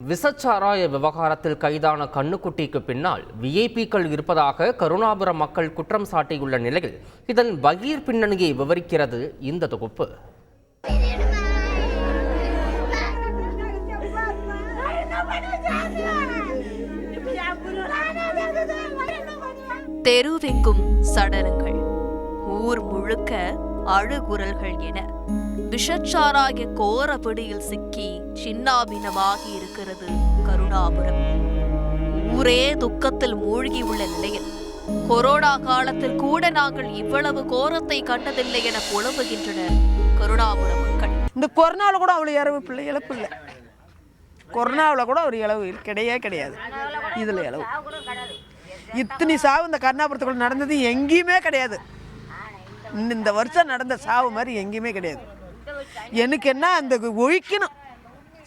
விசச்சாராய விவகாரத்தில் கைதான கண்ணுக்குட்டிக்கு பின்னால் விஐபிக்கள் இருப்பதாக கருணாபுரம் மக்கள் குற்றம் சாட்டியுள்ள நிலையில் இதன் பகீர் பின்னணியை விவரிக்கிறது இந்த தொகுப்பு. தெருவெங்கும் சடலங்கள், ஊர் முழுக்க அழுகுரல்கள் என விஷச்சாராய கோர பிடியில் சிக்கி சின்னாபின்னமாகி இருக்கிறது கருணாபுரம். ஊரே துக்கத்தில் மூழ்கியுள்ள நிலையில் கொரோனா காலத்தில் கூட நாங்கள் இவ்வளவு கோரத்தை கண்டதில்லை என புலம்புகின்றனர் கருணாபுரம் மக்கள். இந்த கொரோனாவில் கூட அவ்வளோ இழப்பு இல்லை. கொரோனாவில் கூட ஒரு இழவு கிடையாது. இதில் இழவு இத்தனை சாவு இந்த கருணாபுரத்துக்குள்ள நடந்தது எங்கேயுமே கிடையாது. இந்த வருஷம் நடந்த சாவு மாதிரி எங்கேயுமே கிடையாது. எனக்கு என்ன அந்த ஒழிக்கணும்,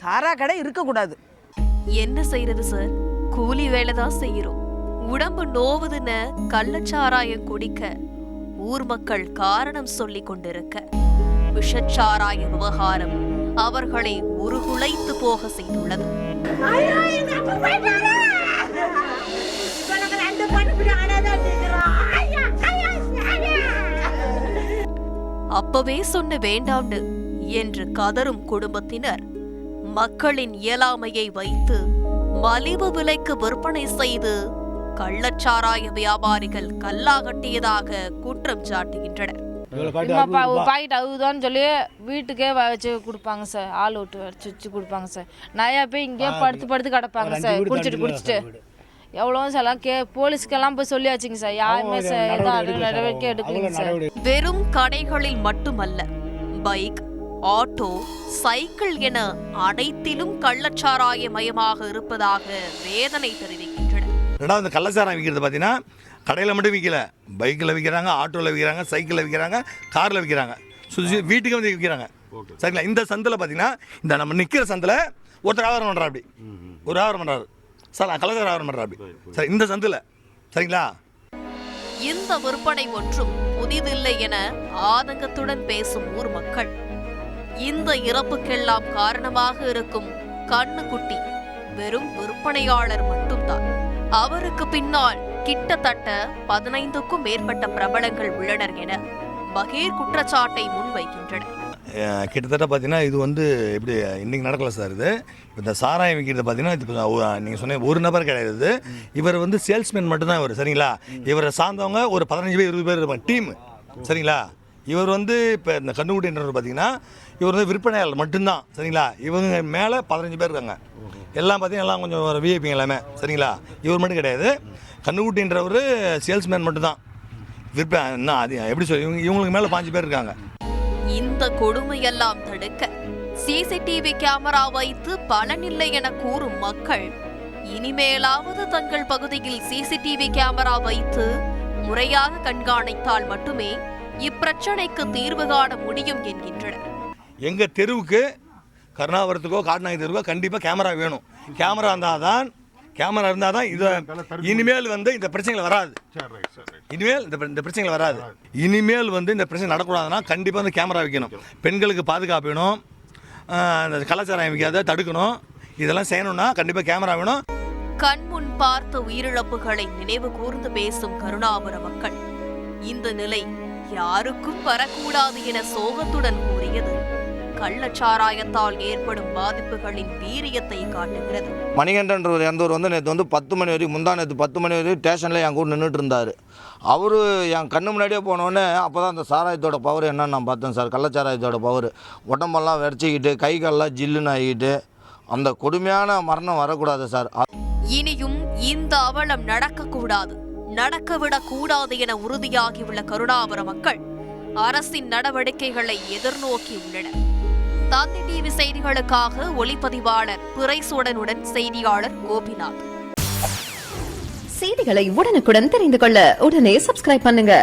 சாரா கடை இருக்கக்கூடாது. என்ன செய்யறது சார், கூலி வேலை தான் செய்யறோம். உடம்பு நோவுதுன்னு கள்ளச்சாராயம் குடிக்க ஊர் மக்கள் காரணம் சொல்லி கொண்டிருக்க விஷச்சாராய விவகாரம் அவர்களை உருகுலைத்து போக செய்துள்ளது. அப்பவே சொன்ன வேண்டாம்னு என்று கதரும் குடும்பத்தினர் மக்களின் இயலாமையை வைத்து மலிவு விலைக்கு விற்பனை செய்து கள்ளச்சாராய வியாபாரிகள் கல்லாகட்டியதாக குற்றம் சாட்டுகின்றனர். பாக்கெட் அவுதான்னு சொல்லி வீட்டுக்கே வச்சு கொடுப்பாங்க சார். ஆள் விட்டு வச்சு கொடுப்பாங்க சார். நிறையா பேர் இங்கே படுத்து கிடப்பாங்க சார், குடிச்சிட்டு எவ்வளோ எல்லாம் போலீஸ்க்கெல்லாம் போய் சொல்லியாச்சுங்க சார். யாருமே நடவடிக்கை எடுக்கலைங்க சார். வெறும் கடைகளில் மட்டுமல்ல, பைக், ஆட்டோ, சைக்கிள் என அனைத்திலும் கள்ளச்சாராய மயமாக இருப்பதாக வேதனை தெரிவிக்கின்றனர். ரெண்டாவது கள்ளச்சாராயம் விற்கிறது பார்த்தீங்கன்னா கடையில் மட்டும் விற்கல, பைக்கில் விற்கிறாங்க, ஆட்டோவில் விற்கிறாங்க, சைக்கிளில் விற்கிறாங்க, காரில் விற்கிறாங்க, வீட்டுக்கு வந்து விற்கிறாங்க. சரிங்களா? இந்த சந்தில் பார்த்தீங்கன்னா இந்த நம்ம நிற்கிற சந்தில் ஒருத்தர் வியாபாரம் பண்ணுறா, அப்படி ஒரு வியாபாரம் பண்ணுறாரு சார், கள்ளச்சாராய வியாபாரம் பண்ணுறா அப்படி. சரி, இந்த சந்தில். சரிங்களா? இந்த விற்பனை ஒன்றும் புதிதில்லை என ஆதங்கத்துடன் பேசும் ஊர் மக்கள், இந்த இறப்புக்கெல்லாம் காரணமாக இருக்கும் கண்ணுக்குட்டி வெறும் விற்பனையாளர் மட்டும்தான். அவருக்கு பின்னால் கிட்டத்தட்ட 15க்கும் மேற்பட்ட பிரபலங்கள் உள்ளனர் என பகீர் குற்றச்சாட்டை முன்வைக்கின்றனர். கிட்டத்தட்ட பார்த்தீங்கன்னா இது வந்து இப்படி இன்றைக்கி நடக்கல சார். இது இந்த சாராயம் விற்கிறது பார்த்தீங்கன்னா இது நீங்கள் சொன்ன ஒரு நபர் கிடையாது. இவர் வந்து சேல்ஸ்மேன் மட்டும்தான் இவர். சரிங்களா? இவரை சார்ந்தவங்க ஒரு 15 பேர் 20 பேர் இருப்பாங்க டீம். சரிங்களா? இவர் வந்து இப்போ இந்த கண்ணுக்குட்டின்றவர் பார்த்தீங்கன்னா இவர் வந்து விற்பனையாளர் மட்டும்தான். சரிங்களா? இவங்க மேலே 15 பேர் இருக்காங்க. எல்லாம் பார்த்தீங்கன்னா எல்லாம் கொஞ்சம் விஐபிங்க எல்லாமே. சரிங்களா? இவர் மட்டும் கிடையாது. கண்ணுக்குட்டின்றவர் சேல்ஸ்மேன் மட்டும்தான். விற்பனை அது எப்படி சொல்லி இவங்களுக்கு மேலே 5 பேர் இருக்காங்க. இந்த கொடுமையெல்லாம் தடுக்க சிசிடிவி கேமரா வைத்து பலனில்லை என கூறும் மக்கள், இனிமேலாவது தங்கள் பகுதியில் சிசிடிவி கேமரா வைத்து முறையாக கண்காணித்தால் மட்டுமே இப்பிரச்சனைக்கு தீர்வு காண முடியும் என்கின்றனர். எங்க தெருவுக்கு கருணாபுரத்துக்கோ காட்டுநாயகி தெருவுக்கோ கண்டிப்பாக கேமரா வேணும். கேமரா இருந்தால் தான் இது இனிமேல் வந்து இந்த பிரச்சனைகள் வராது. இனிமேல் இந்த பிரச்சனைகள் வராது. இனிமேல் வந்து இந்த பிரச்சனை நடக்கூடாதுன்னா கண்டிப்பாக வந்து கேமரா வைக்கணும். பெண்களுக்கு பாதுகாப்பு வேணும், இந்த கலாச்சாரம் வைக்காத தடுக்கணும். இதெல்லாம் செய்யணும்னா கண்டிப்பாக கேமரா வேணும். கண்முன் பார்த்த உயிரிழப்புகளை நினைவு கூர்ந்து பேசும் கருணாபுர மக்கள், இந்த நிலை யாருக்கும் வரக்கூடாது என சோகத்துடன் கூறியது கள்ளச்சாராயத்தால் ஏற்படும் பாதிப்புகளின் வீரியத்தை காட்டுகிறது. மணிகண்டன்ற எந்தவர் வந்து நேற்று வந்து 10 மணி வரைக்கும் நேற்று 10 மணி வரைக்கும் ஸ்டேஷனில் என் கூட நின்றுட்டு இருந்தார். அவர் என் கண்ணு முன்னாடியே போனோடனே அப்போ தான் அந்த சாராயத்தோட பவர் என்னன்னு நான் பார்த்தேன் சார். கள்ளச்சாராயத்தோட பவர் உடம்பெல்லாம் வெடிச்சிக்கிட்டு கை காலெல்லாம் ஜில்லுன்னு ஆகிட்டு அந்த கொடுமையான மரணம் வரக்கூடாது சார். இனியும் இந்த அவலம் நடக்கவிடக்கூடாது என உறுதியாகியுள்ள கருணாபுர மக்கள் அரசின் நடவடிக்கைகளை எதிர்நோக்கி உள்ளனர். தந்தி டிவி செய்திகளுக்காக ஒளிப்பதிவாளர் பிறைசோடனுடன் செய்தியாளர் கோபிநாத். செய்திகளை உடனுக்குடன் தெரிந்து கொள்ள உடனே சப்ஸ்கிரைப் பண்ணுங்க.